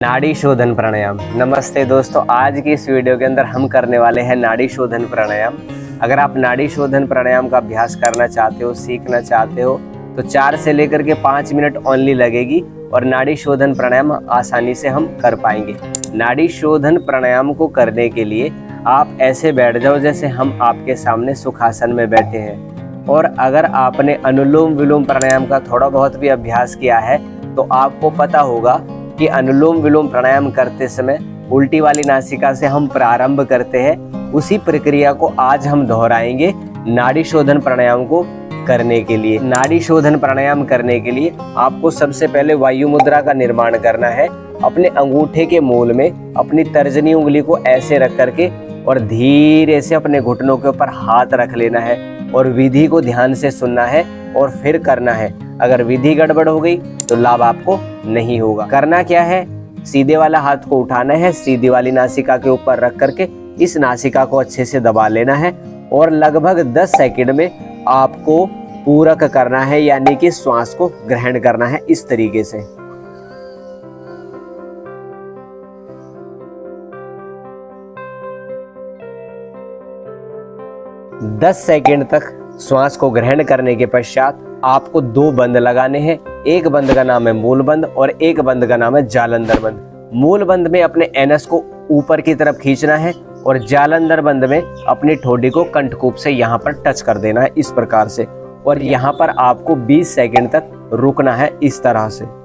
नाड़ी शोधन प्राणायाम। नमस्ते दोस्तों, आज की इस वीडियो के अंदर हम करने वाले हैं नाड़ी शोधन प्राणायाम। अगर आप नाड़ी शोधन प्राणायाम का अभ्यास करना चाहते हो, सीखना चाहते हो, तो 4 से लेकर के 5 मिनट ओनली लगेगी और नाड़ी शोधन प्राणायाम आसानी से हम कर पाएंगे। नाड़ी शोधन प्राणायाम को करने के लिए आप ऐसे बैठ जाओ जैसे हम आपके सामने सुखासन में बैठे हैं। और अगर आपने अनुलोम विलोम प्राणायाम का थोड़ा बहुत भी अभ्यास किया है तो आपको पता होगा कि अनुलोम विलोम प्राणायाम करते समय उल्टी वाली नासिका से हम प्रारंभ करते हैं। उसी प्रक्रिया को आज हम दोहराएंगे नाड़ी शोधन प्राणायाम को करने के लिए। नाड़ी शोधन प्राणायाम करने के लिए आपको सबसे पहले वायु मुद्रा का निर्माण करना है। अपने अंगूठे के मूल में अपनी तर्जनी उंगली को ऐसे रख करके और धीरे से अपने घुटनों के ऊपर हाथ रख लेना है और विधि को ध्यान से सुनना है और फिर करना है। अगर विधि गड़बड़ हो गई तो लाभ आपको नहीं होगा। करना क्या है, सीधे वाला हाथ को उठाना है, सीधी वाली नासिका के ऊपर रख करके इस नासिका को अच्छे से दबा लेना है और लगभग 10 सेकंड में आपको पूरक करना है, यानी कि श्वास को ग्रहण करना है इस तरीके से। दस सेकंड तक श्वास को ग्रहण करने के पश्चात आपको 2 बंद लगाने हैं। एक बंद का नाम है मूल बंद और एक बंद का नाम है जालंधर बंद। मूल बंद में अपने एनस को ऊपर की तरफ खींचना है और जालंधर बंद में अपनी ठोडी को कंठकूप से यहाँ पर टच कर देना है इस प्रकार से। और यहाँ पर आपको 20 सेकंड तक रुकना है इस तरह से।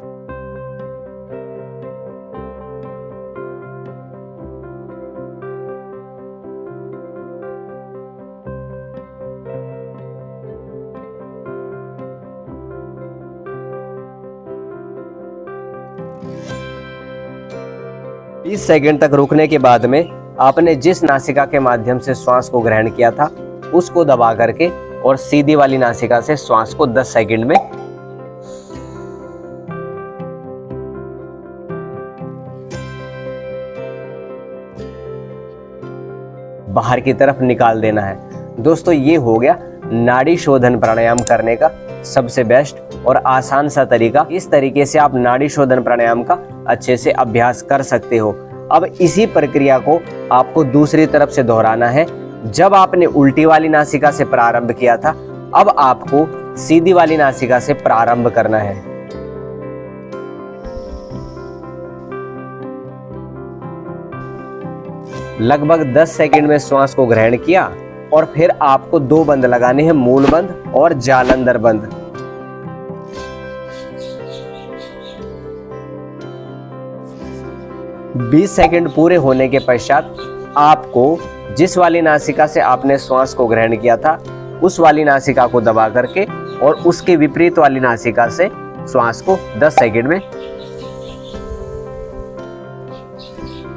इस सेकंड तक रुकने के बाद में आपने जिस नासिका के माध्यम से श्वास को ग्रहण किया था उसको दबा करके और सीधी वाली नासिका से श्वास को 10 सेकंड में बाहर की तरफ निकाल देना है। दोस्तों, ये हो गया नाड़ी शोधन प्राणायाम करने का सबसे बेस्ट और आसान सा तरीका। इस तरीके से आप नाड़ी शोधन प्राणायाम का अच्छे से अभ्यास कर सकते हो। अब इसी प्रक्रिया को आपको दूसरी तरफ से दोहराना है। जब आपने उल्टी वाली नासिका से प्रारंभ किया था, अब आपको सीधी वाली नासिका से प्रारंभ करना है। लगभग 10 सेकंड में श्वास को ग्रहण किया और फिर आपको 2 बंद लगाने हैं, मूल बंद और जालंधर बंद। बीस सेकंड पूरे होने के पश्चात आपको जिस वाली नासिका से आपने श्वास को ग्रहण किया था उस वाली नासिका को दबा करके और उसके विपरीत वाली नासिका से श्वास को 10 सेकंड में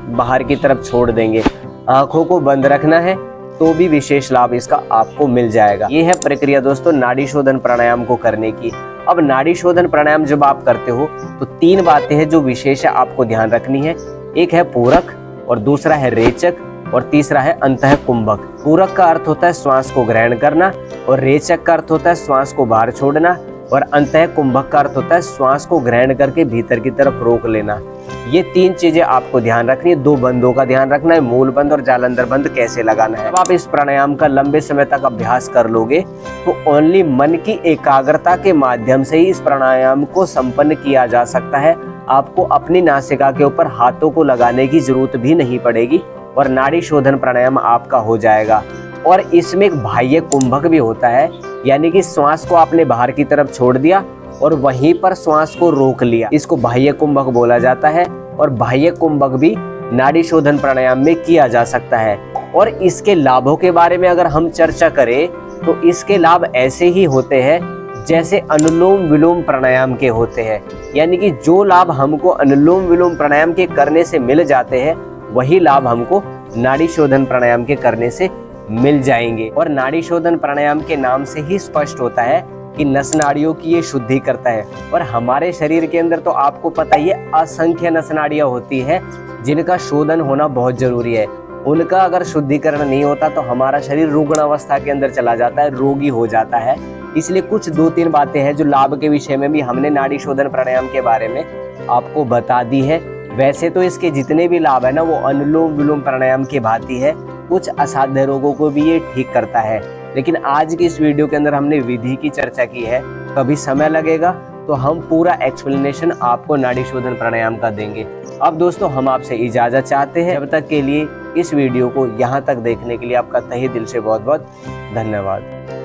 बाहर की तरफ छोड़ देंगे। आंखों को बंद रखना है तो भी विशेष लाभ इसका आपको मिल जाएगा। यह है प्रक्रिया दोस्तों नाड़ी शोधन प्राणायाम को करने की। अब नाड़ी शोधन प्राणायाम जब आप करते हो तो 3 बातें हैं जो विशेष है आपको ध्यान रखनी है। एक है पूरक और दूसरा है रेचक और तीसरा है अंतः कुंभक। पूरक का अर्थ होता है श्वास को ग्रहण करना और रेचक का अर्थ होता है श्वास को बाहर छोड़ना और अंतः कुंभक का अर्थ होता है श्वास को ग्रहण करके भीतर की तरफ रोक लेना। ये 3 चीजें आपको ध्यान रखनी है। 2 बंदों का ध्यान रखना है, मूल बंद और जालंधर बंद कैसे लगाना है। जब आप इस प्राणायाम का लंबे समय तक अभ्यास कर लोगे तो ओनली मन की एकाग्रता के माध्यम से ही इस प्राणायाम को संपन्न किया जा सकता है। आपको अपनी नासिका के ऊपर हाथों को लगाने की जरूरत भी नहीं पड़ेगी और नाड़ी शोधन प्राणायाम आपका हो जाएगा। और इसमें एक बाह्य कुंभक भी होता है, यानी कि श्वास को आपने बाहर की तरफ छोड़ दिया और वहीं पर श्वास को रोक लिया, इसको बाह्य कुंभक बोला जाता है। और बाह्य कुंभक भी नाड़ी शोधन प्राणायाम में किया जा सकता है। और इसके लाभों के बारे में अगर हम चर्चा करें तो इसके लाभ ऐसे ही होते हैं जैसे अनुलोम विलोम प्राणायाम के होते हैं, यानी कि जो लाभ हमको अनुलोम विलोम प्राणायाम के करने से मिल जाते हैं वही लाभ हमको नाड़ी शोधन प्राणायाम के करने से मिल जाएंगे। और नाड़ी शोधन प्राणायाम के नाम से ही स्पष्ट होता है कि नस नाड़ियों की ये शुद्धि करता है। और हमारे शरीर के अंदर तो आपको पता ही है असंख्य नस नाड़ियां होती है जिनका शोधन होना बहुत जरूरी है। उनका अगर शुद्धिकरण नहीं होता तो हमारा शरीर रुग्ण अवस्था के अंदर चला जाता है, रोगी हो जाता है। इसलिए कुछ 2-3 बातें हैं जो लाभ के विषय में भी हमने नाड़ी शोधन प्राणायाम के बारे में आपको बता दी है। वैसे तो इसके जितने भी लाभ है ना वो अनुलोम विलोम प्राणायाम की भांति है, कुछ असाध्य रोगों को भी ये ठीक करता है। लेकिन आज की इस वीडियो के अंदर हमने विधि की चर्चा की है, कभी समय लगेगा तो हम पूरा एक्सप्लेनेशन आपको नाड़ी शोधन प्राणायाम का देंगे। अब दोस्तों हम आपसे इजाजत चाहते हैं, जब तक के लिए इस वीडियो को यहाँ तक देखने के लिए आपका तहे दिल से बहुत बहुत धन्यवाद।